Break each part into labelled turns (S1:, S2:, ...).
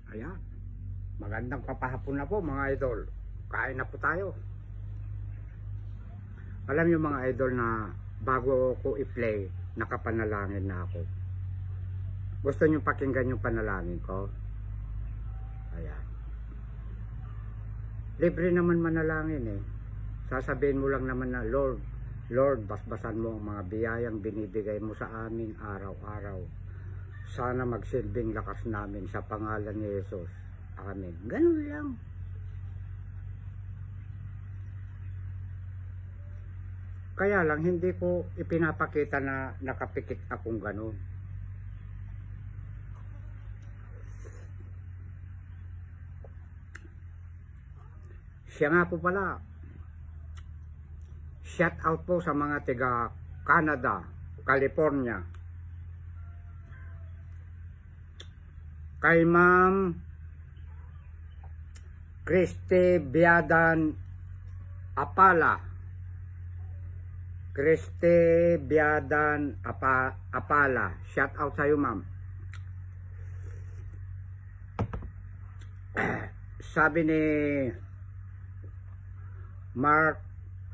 S1: Ayan. Magandang papahapon na po mga idol. Kain na po tayo. Alam niyo mga idol na bago ko i-play, nakapanalangin na ako. Gusto niyo pakinggan yung panalangin ko? Ayan. Libre naman manalangin eh. Sasabihin mo lang naman na, Lord, basbasan mo ang mga biyayang binibigay mo sa amin araw-araw. Sana magsilbing lakas namin sa pangalan ni Jesus. Amen. Ganun lang. Kaya lang, hindi ko ipinapakita na nakapikit akong ganun. Siya nga po pala. Shout out po sa mga tiga Canada, California. Kay Ma'am Christy Biadan Apala. Christy Biadan Apala. Shout out sa iyo, ma'am. Sabi ni Mark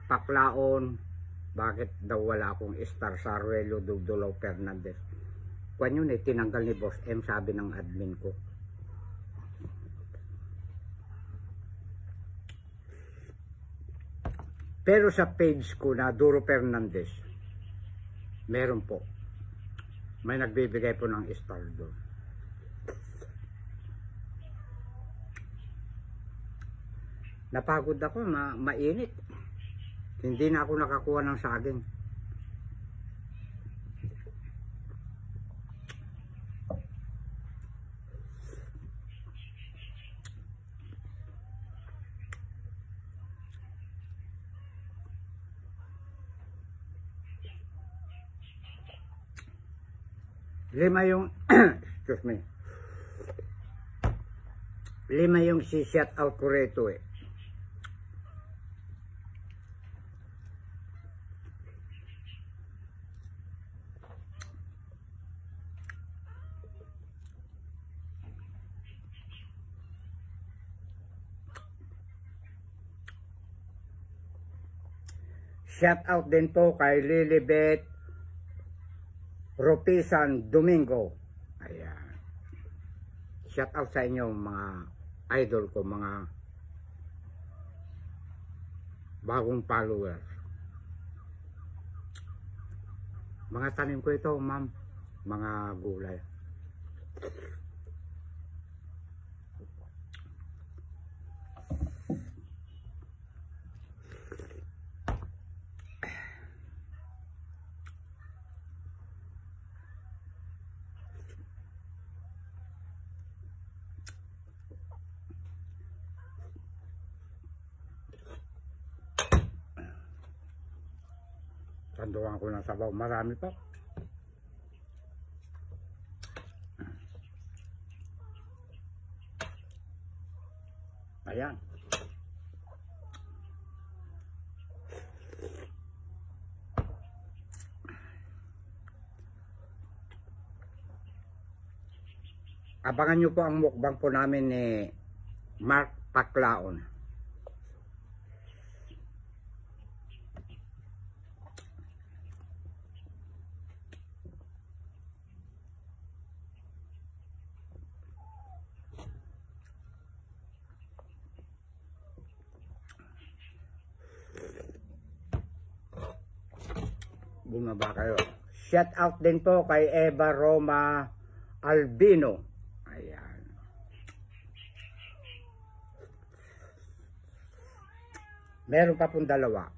S1: Paclaon, bakit daw wala akong star sa Aruelo Dugdulaw Fernandez? Kwan yun eh, tinanggal ni Boss M, sabi ng admin ko. Pero sa page ko na Duro Fernandez, meron po. May nagbibigay po ng star doon. Napagod ako, mainit. Hindi na ako nakakuha ng saging. Lima yung excuse me. Lima yung si-shout out ko rito eh. Shout out din po kay Lilibet Ropisan Domingo. Ayan. Shout out sa inyo mga idol ko, mga bagong followers. Mga tanim ko ito, ma'am. Mga gulay. Sandukan ko ng sabaw. Marami pa. Ayan. Abangan nyo po ang mukbang po namin ni Mark Paclaon. Bumaba kayo. Shout out din po kay Eva Roma Albino. Ayan. Meron pa pong dalawa.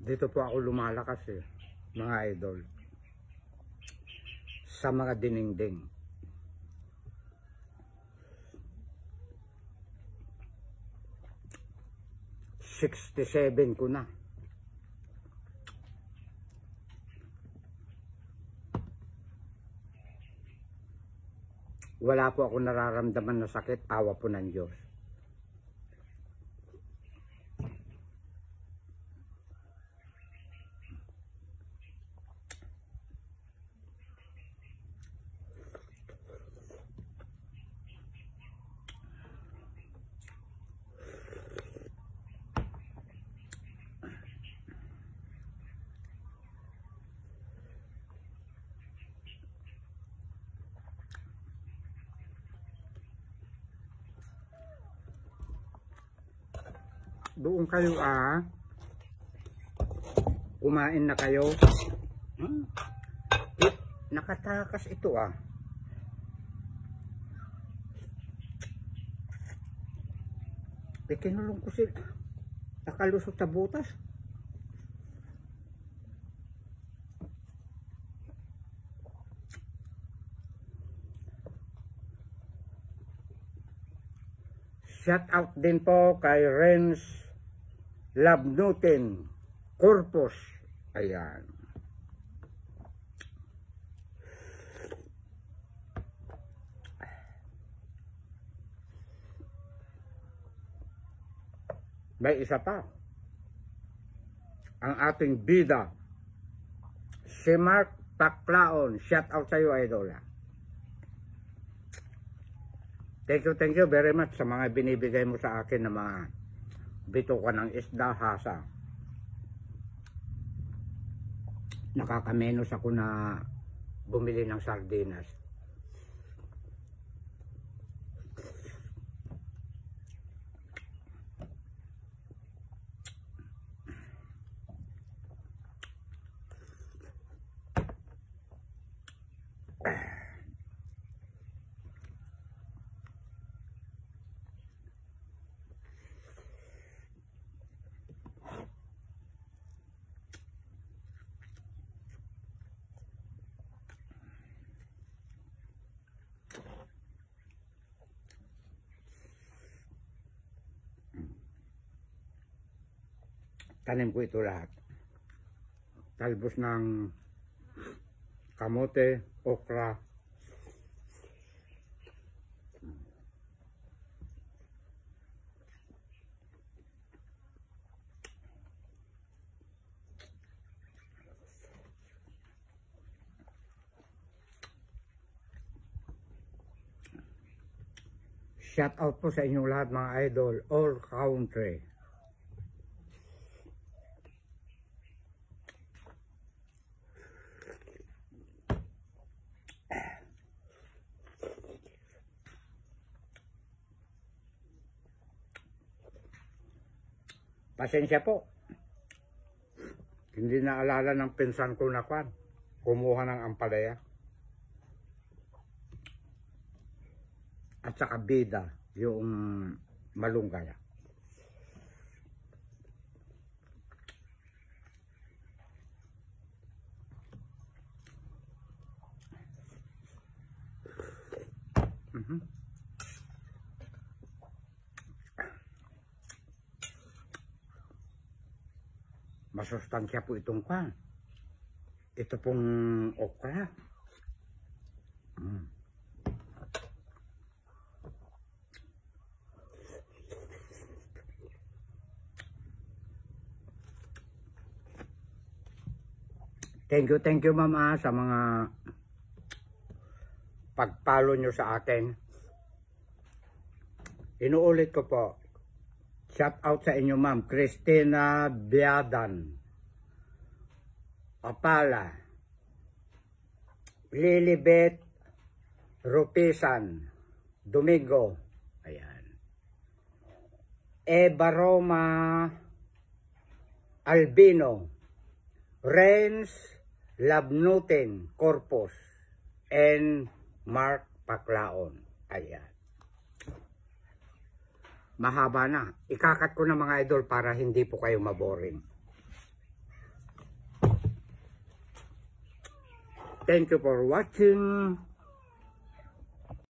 S1: Dito po ako lumalakas eh, mga idol. Sa mga dinengdeng. '67 ko na. Wala po ako nararamdaman na sakit, awa po ng Diyos. Doon kayo kumain na kayo. Nakatakas ito Kinulong ko sila. Nakalusot sa butas. Shout out din po kay Renz Labnutin Corpus. Ayan. May isa pa. Ang ating bida, si Mark Paclaon. Shout out sa iyo, idol. Thank you very much sa mga binibigay mo sa akin na mga bitukan ng isda, hasa. Nakakamenos ako na bumili ng sardinas. Tanim ko ito lahat. Talbos ng kamote, okra. Shout out po sa inyong lahat mga idol, all country. Pasensya po. Hindi naalala ng pinsan ko na kumuha ng ampalaya. At saka bida, yung malunggay. Masustansya po itong ito pong okra. Thank you mama sa mga pagpalo nyo sa akin. Inuulit ko po. Shout out sa inyo ma'am, Christina Biadan, Apala, Lilibet Rupisan, Domingo, ayan. Eva Roma Albino, Renz Labnutin Corpus, and Mark Paclaon, ayan. Mahaba na. Ikakat ko na mga idol para hindi po kayo maboring. Thank you for watching.